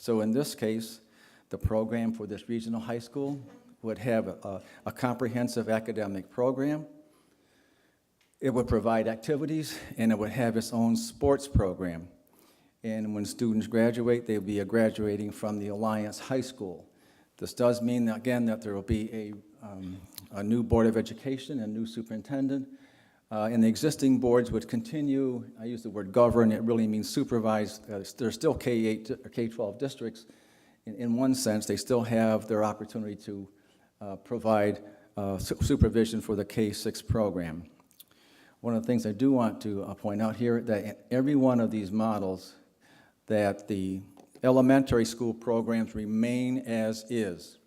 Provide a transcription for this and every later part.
So in this case, the program for this regional high school would have a comprehensive academic program. It would provide activities, and it would have its own sports program. And when students graduate, they'll be graduating from the Alliance High School. This does mean, again, that there will be a new Board of Education, a new superintendent, and the existing boards would continue. I use the word govern, it really means supervise. There's still K-8 or K-12 districts. In one sense, they still have their opportunity to provide supervision for the K-6 program. One of the things I do want to point out here, that in every one of these models, that the elementary school programs remain as is,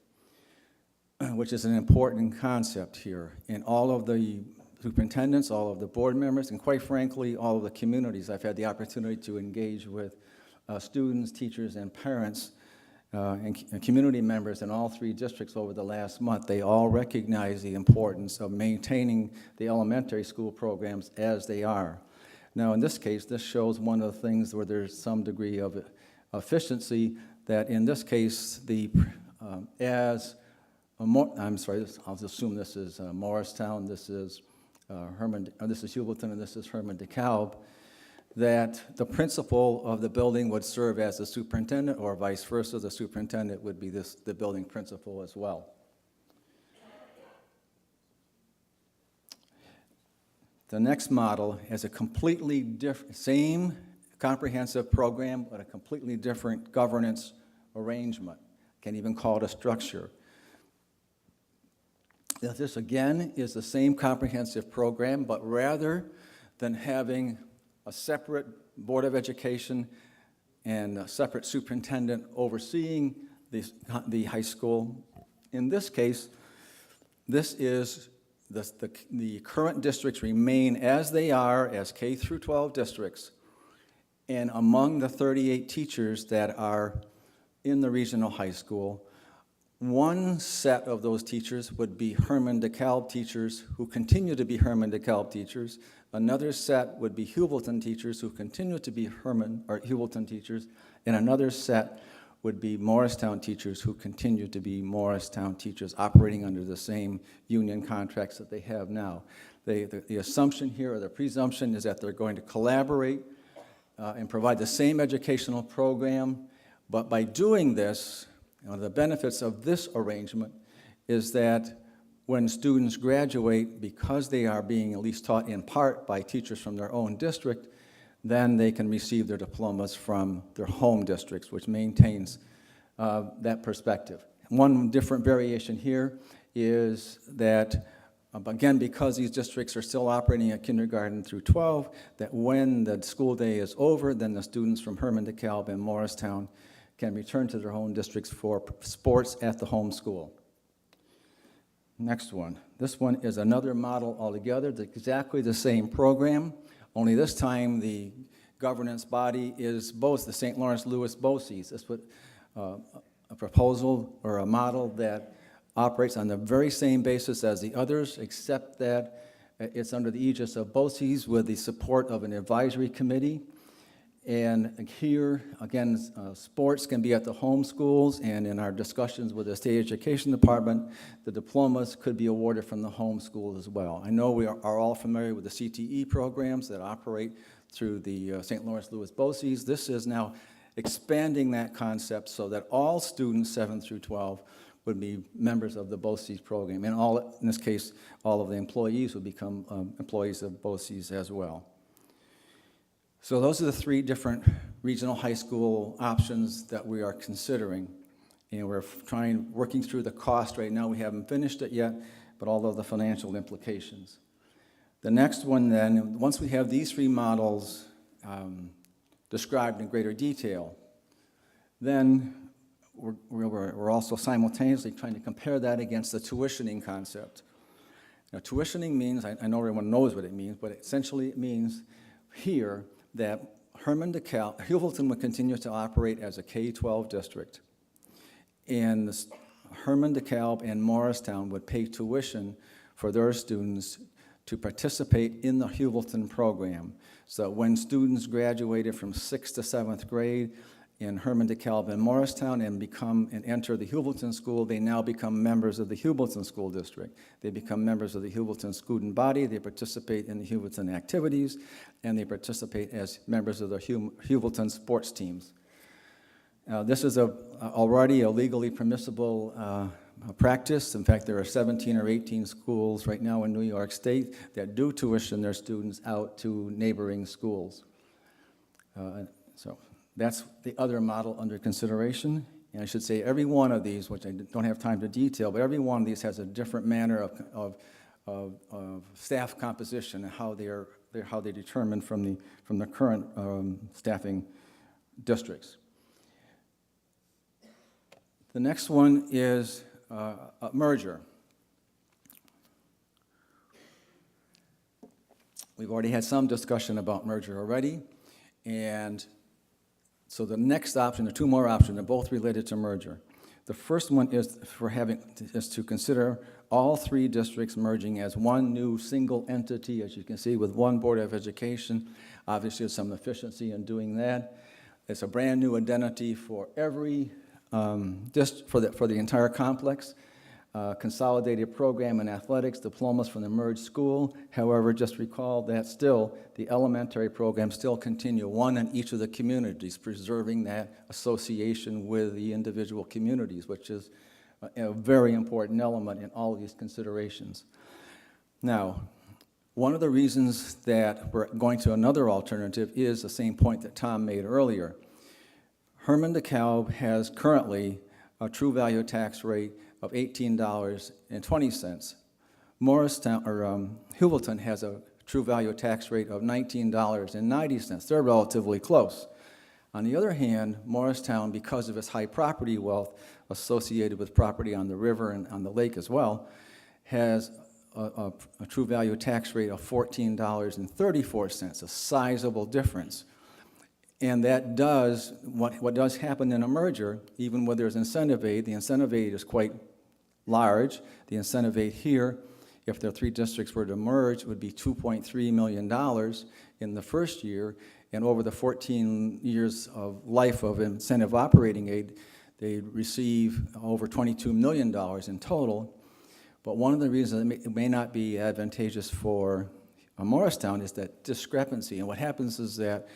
which is an important concept here. And all of the superintendents, all of the board members, and quite frankly, all of the communities, I've had the opportunity to engage with students, teachers, and parents, and community members in all three districts over the last month. They all recognize the importance of maintaining the elementary school programs as they are. Now, in this case, this shows one of the things where there's some degree of efficiency, that in this case, I'm sorry, I'll assume this is Morristown, this is this is Heuvelton, and this is Hermon-Dekalb, that the principal of the building would serve as the superintendent, or vice versa, the superintendent would be the building principal as well. The next model has a completely different, same comprehensive program, but a completely different governance arrangement. Can't even call it a structure. This, again, is the same comprehensive program, but rather than having a separate Board of Education and a separate superintendent overseeing the high school, in this case, this is the current districts remain as they are, as K through 12 districts, and among the 38 teachers that are in the regional high school, one set of those teachers would be Hermon-Dekalb teachers who continue to be Hermon-Dekalb teachers. Another set would be Heuvelton teachers who continue to be Heuvelton teachers. And another set would be Morristown teachers who continue to be Morristown teachers, operating under the same union contracts that they have now. The assumption here, or the presumption, is that they're going to collaborate and provide the same educational program. But by doing this, one of the benefits of this arrangement is that when students graduate, because they are being at least taught in part by teachers from their own district, then they can receive their diplomas from their home districts, which maintains that perspective. One different variation here is that, again, because these districts are still operating at kindergarten through 12, that when the school day is over, then the students from Hermon-Dekalb and Morristown can return to their home districts for sports at the home school. Next one. This one is another model altogether. It's exactly the same program, only this time the governance body is both the St. Lawrence Lewis BOCES. This was a proposal or a model that operates on the very same basis as the others, except that it's under the aegis of BOCES with the support of an advisory committee. And here, again, sports can be at the home schools, and in our discussions with the State Education Department, the diplomas could be awarded from the home schools as well. I know we are all familiar with the CTE programs that operate through the St. Lawrence Lewis BOCES. This is now expanding that concept so that all students 7 through 12 would be members of the BOCES program. And in this case, all of the employees would become employees of BOCES as well. So those are the three different regional high school options that we are considering. And we're working through the cost right now. We haven't finished it yet, but all of the financial implications. The next one then, once we have these three models described in greater detail, then we're also simultaneously trying to compare that against the tuitioning concept. Now, tuitioning means, I know everyone knows what it means, but essentially it means here that Hermon-Dekalb, Heuvelton would continue to operate as a K-12 district, and Hermon-Dekalb and Morristown would pay tuition for their students to participate in the Heuvelton program. So when students graduated from 6th to 7th grade in Hermon-Dekalb and Morristown and enter the Heuvelton School, they now become members of the Heuvelton School District. They become members of the Heuvelton student body, they participate in the Heuvelton activities, and they participate as members of the Heuvelton sports teams. This is already a legally permissible practice. In fact, there are 17 or 18 schools right now in New York State that do tuition their students out to neighboring schools. So that's the other model under consideration. And I should say every one of these, which I don't have time to detail, but every one of these has a different manner of staff composition and how they determine from the current staffing districts. The next one is a merger. We've already had some discussion about merger already, and so the next option, the two more options, are both related to merger. The first one is to consider all three districts merging as one new single entity, as you can see, with one Board of Education. Obviously, there's some efficiency in doing that. It's a brand new identity for every for the entire complex. Consolidated program in athletics, diplomas from the merged school. However, just recall that still the elementary programs still continue, one in each of the communities, preserving that association with the individual communities, which is a very important element in all of these considerations. Now, one of the reasons that we're going to another alternative is the same point that Tom made earlier. Hermon-Dekalb has currently a true value tax rate of $18.20. Morristown, or Heuvelton, has a true value tax rate of $19.90. They're relatively close. On the other hand, Morristown, because of its high property wealth associated with property on the river and on the lake as well, has a true value tax rate of $14.34, a sizable difference. And that does, what does happen in a merger, even when there's incentive aid, the incentive aid is quite large. The incentive aid here, if the three districts were to merge, would be $2.3 million in the first year, and over the 14 years of life of incentive operating aid, they'd receive over $22 million in total. But one of the reasons it may not be advantageous for Morristown is that discrepancy. And what happens is that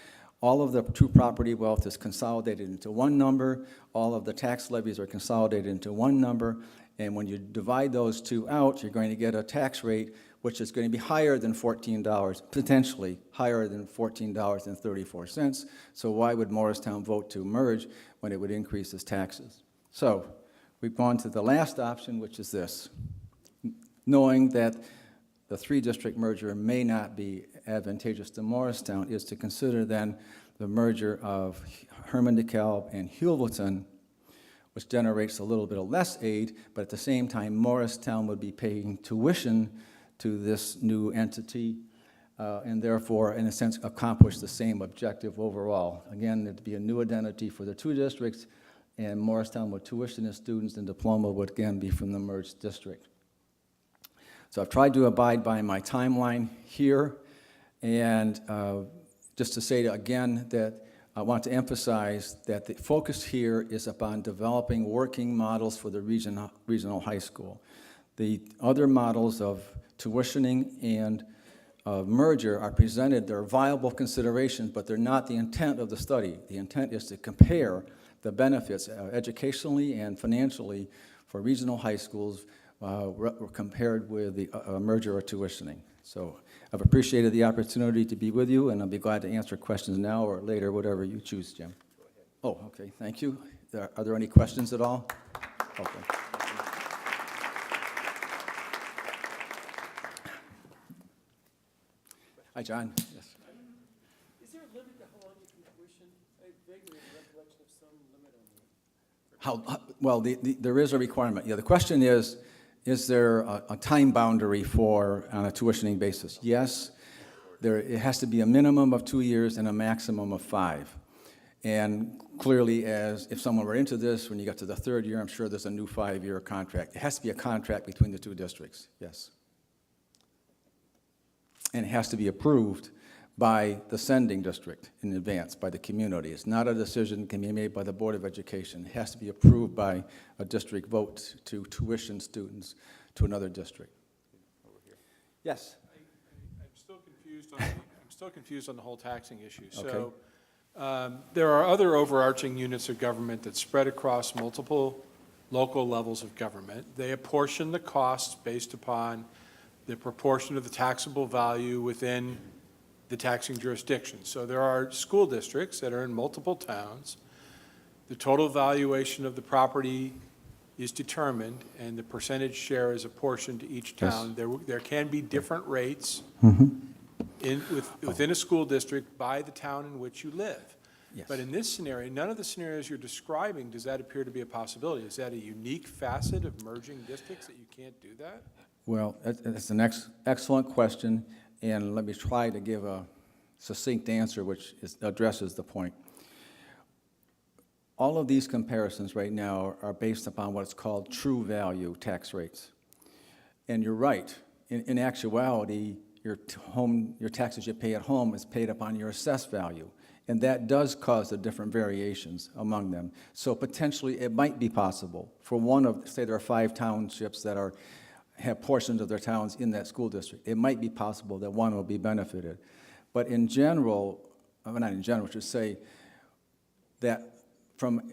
all of the true property wealth is consolidated into one number, all of the tax levies are consolidated into one number, and when you divide those two out, you're going to get a tax rate which is going to be higher than $14, potentially higher than $14.34. So why would Morristown vote to merge when it would increase its taxes? So we've gone to the last option, which is this. Knowing that the three-district merger may not be advantageous to Morristown, is to consider then the merger of Hermon-Dekalb and Heuvelton, which generates a little bit of less aid, but at the same time, Morristown would be paying tuition to this new entity, and therefore, in a sense, accomplish the same objective overall. Again, it'd be a new identity for the two districts, and Morristown would tuition its students, and diploma would again be from the merged district. So I've tried to abide by my timeline here, and just to say again that I want to emphasize that the focus here is upon developing working models for the regional high school. The other models of tuitioning and merger are presented. They're viable considerations, but they're not the intent of the study. The intent is to compare the benefits educationally and financially for regional high schools compared with the merger or tuitioning. So I've appreciated the opportunity to be with you, and I'll be glad to answer questions now or later, whatever you choose, Jim. Oh, okay, thank you. Are there any questions at all? Okay. Hi, John. Yes. Is there a limit to how long you can tuition? I vaguely have a recollection of some limit on that. Well, there is a requirement. Yeah, the question is there a time boundary for on a tuitioning basis? Yes. It has to be a minimum of 2 years and a maximum of 5. And clearly, as if someone were into this, when you get to the third year, I'm sure there's a new 5-year contract. It has to be a contract between the two districts, yes. And it has to be approved by the sending district in advance, by the community. It's not a decision that can be made by the Board of Education. It has to be approved by a district vote to tuition students to another district. Yes? I'm still confused on the whole taxing issue. Okay. So there are other overarching units of government that spread across multiple local levels of government. They apportion the costs based upon the proportion of the taxable value within the taxing jurisdiction. So there are school districts that are in multiple towns. The total valuation of the property is determined, and the percentage share is apportioned to each town. There can be different rates within a school district by the town in which you live. Yes. But in this scenario, none of the scenarios you're describing, does that appear to be a possibility? Is that a unique facet of merging districts that you can't do that? Well, that's an excellent question, and let me try to give a succinct answer which addresses the point. All of these comparisons right now are based upon what's called true value tax rates. And you're right. In actuality, your taxes you pay at home is paid upon your assessed value. And that does cause the different variations among them. So potentially it might be possible for one of, say there are 5 townships that have portions of their towns in that school district. It might be possible that one will be benefited. But in general, not in general, I should say that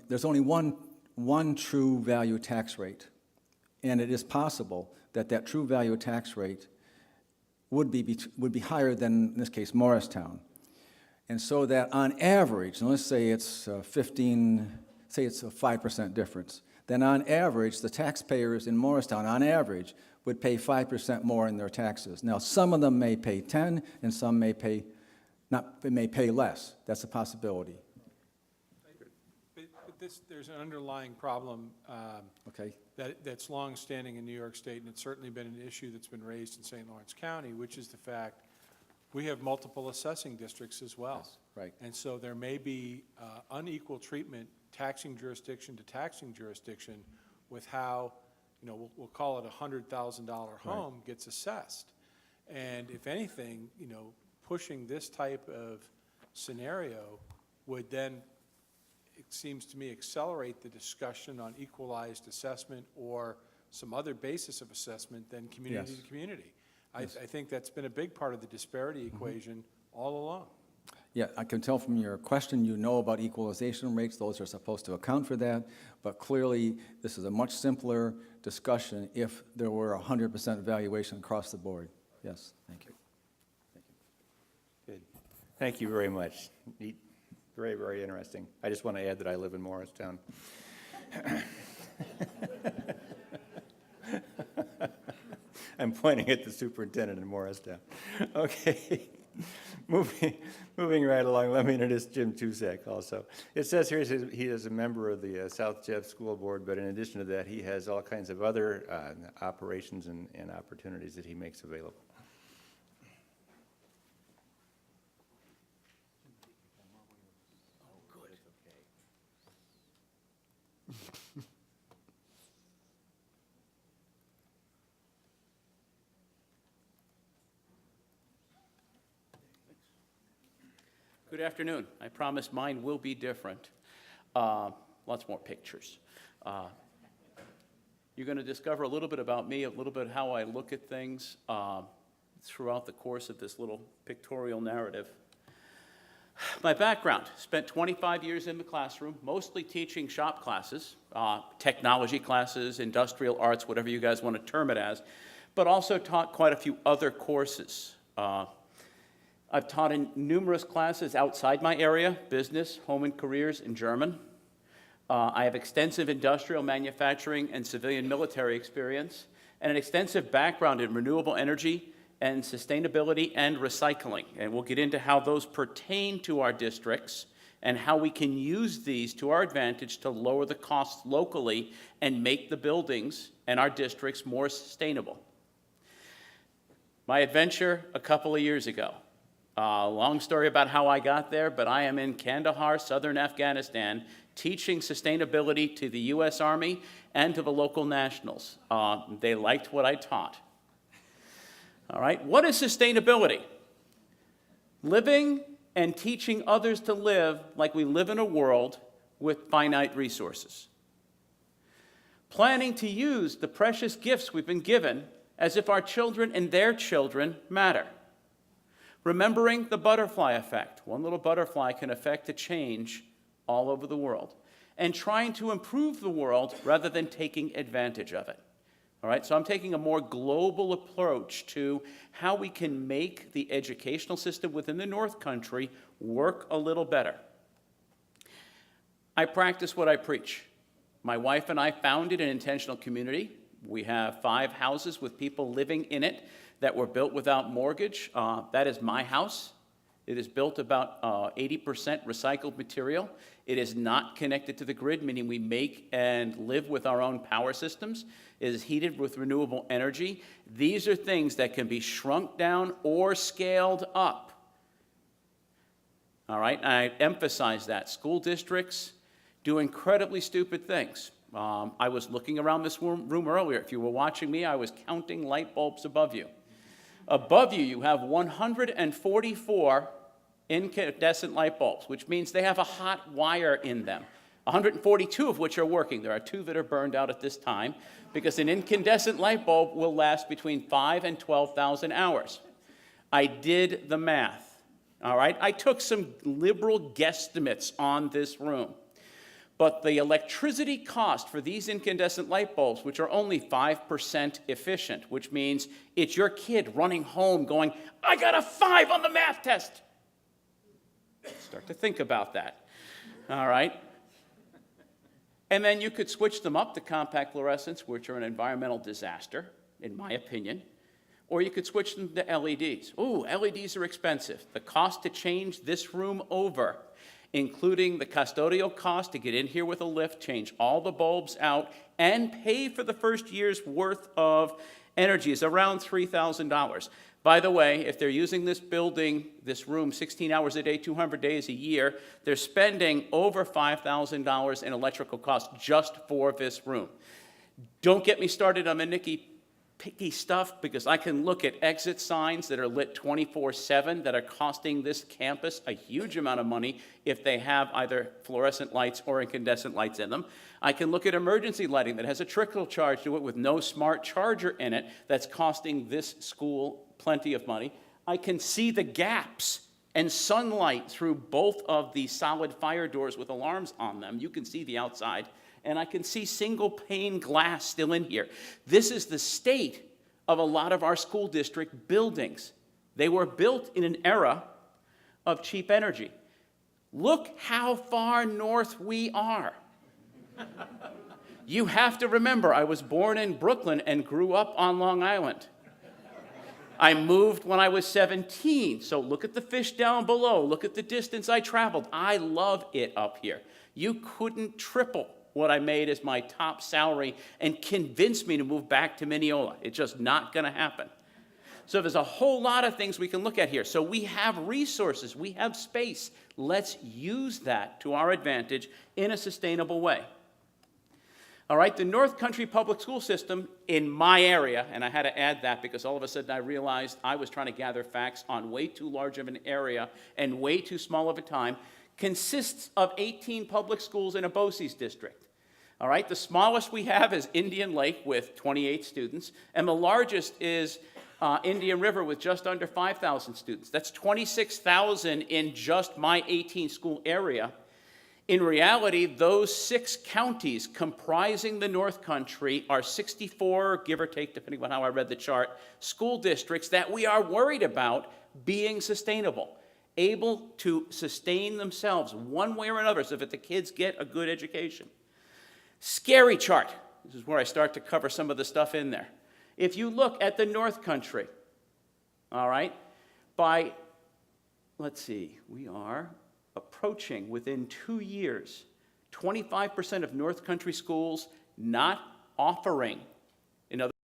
there's only one true value tax rate. And it is possible that that true value tax rate would be higher than, in this case, Morristown. And so that on average, and let's say it's say it's a 5% difference, then on average, the taxpayers in Morristown, on average, would pay 5% more in their taxes. Now, some of them may pay 10, and some may pay less. That's a possibility. But there's an underlying problem Okay. that's longstanding in New York State, and it's certainly been an issue that's been raised in St. Lawrence County, which is the fact we have multiple assessing districts as well. Yes, right. And so there may be unequal treatment, taxing jurisdiction to taxing jurisdiction, with how, we'll call it a $100,000 home gets assessed. And if anything, pushing this type of scenario would then, it seems to me, accelerate the discussion on equalized assessment or some other basis of assessment than community to community. I think that's been a big part of the disparity equation all along. Yeah, I can tell from your question you know about equalization rates. Those are supposed to account for that. But clearly, this is a much simpler discussion if there were 100% valuation across the board. Yes, thank you. Good. Thank you very much. Neat. Very, very interesting. I just want to add that I live in Morristown. I'm pointing at the superintendent in Morristown. Okay. Moving right along, let me introduce Jim Juczak also. It says here he is a member of the South Jeff School Board, but in addition to that, he has all kinds of other operations and opportunities that he makes available. Good afternoon. I promise mine will be different. Lots more pictures. You're going to discover a little bit about me, a little bit how I look at things throughout the course of this little pictorial narrative. My background, spent 25 years in the classroom, mostly teaching shop classes, technology classes, industrial arts, whatever you guys want to term it as, but also taught quite a few other courses. I've taught in numerous classes outside my area, business, home and careers, and German. I have extensive industrial manufacturing and civilian military experience, and an extensive background in renewable energy and sustainability and recycling. And we'll get into how those pertain to our districts and how we can use these to our advantage to lower the costs locally and make the buildings and our districts more sustainable. My adventure a couple of years ago. Long story about how I got there, but I am in Kandahar, southern Afghanistan, teaching sustainability to the U.S. Army and to the local nationals. They liked what I taught. All right, what is sustainability? Living and teaching others to live like we live in a world with finite resources. Planning to use the precious gifts we've been given as if our children and their children matter. Remembering the butterfly effect. One little butterfly can affect a change all over the world. And trying to improve the world rather than taking advantage of it. All right, so I'm taking a more global approach to how we can make the educational system within the North Country work a little better. I practice what I preach. My wife and I founded an intentional community. We have 5 houses with people living in it that were built without mortgage. That is my house. It is built about 80% recycled material. It is not connected to the grid, meaning we make and live with our own power systems. It is heated with renewable energy. These are things that can be shrunk down or scaled up. All right, and I emphasize that. School districts do incredibly stupid things. I was looking around this room earlier. If you were watching me, I was counting light bulbs above you. Above you, you have 144 incandescent light bulbs, which means they have a hot wire in them, 142 of which are working. There are 2 that are burned out at this time because an incandescent light bulb will last between 5,000 and 12,000 hours. I did the math, all right? I took some liberal guesstimates on this room. But the electricity cost for these incandescent light bulbs, which are only 5% efficient, which means it's your kid running home going, I got a 5 on the math test. Start to think about that, all right? And then you could switch them up to compact fluorescents, which are an environmental disaster, in my opinion, or you could switch them to LEDs. Ooh, LEDs are expensive. The cost to change this room over, including the custodial cost to get in here with a lift, change all the bulbs out, and pay for the first year's worth of energy is around $3,000. By the way, if they're using this building, this room, 16 hours a day, 200 days a year, they're spending over $5,000 in electrical costs just for this room. Don't get me started on the picky stuff, because I can look at exit signs that are lit 24/7 that are costing this campus a huge amount of money if they have either fluorescent lights or incandescent lights in them. I can look at emergency lighting that has a trickle charge to it with no smart charger in it that's costing this school plenty of money. I can see the gaps and sunlight through both of the solid fire doors with alarms on them. You can see the outside. And I can see single pane glass still in here. This is the state of a lot of our school district buildings. They were built in an era of cheap energy. Look how far north we are. You have to remember, I was born in Brooklyn and grew up on Long Island. I moved when I was 17, so look at the fish down below. Look at the distance I traveled. I love it up here. You couldn't triple what I made as my top salary and convince me to move back to Mineola. It's just not going to happen. So there's a whole lot of things we can look at here. So we have resources, we have space. Let's use that to our advantage in a sustainable way. All right, the North Country public school system in my area, and I had to add that because all of a sudden I realized I was trying to gather facts on way too large of an area and way too small of a time, consists of 18 public schools in a BOCES district. All right, the smallest we have is Indian Lake with 28 students, and the largest is Indian River with just under 5,000 students. That's 26,000 in just my 18-school area. In reality, those 6 counties comprising the North Country are 64, give or take, depending on how I read the chart, school districts that we are worried about being sustainable, able to sustain themselves one way or another so that the kids get a good education. Scary chart. This is where I start to cover some of the stuff in there. If you look at the North Country, all right, by, let's see, we are approaching within 2 years, 25% of North Country schools not offering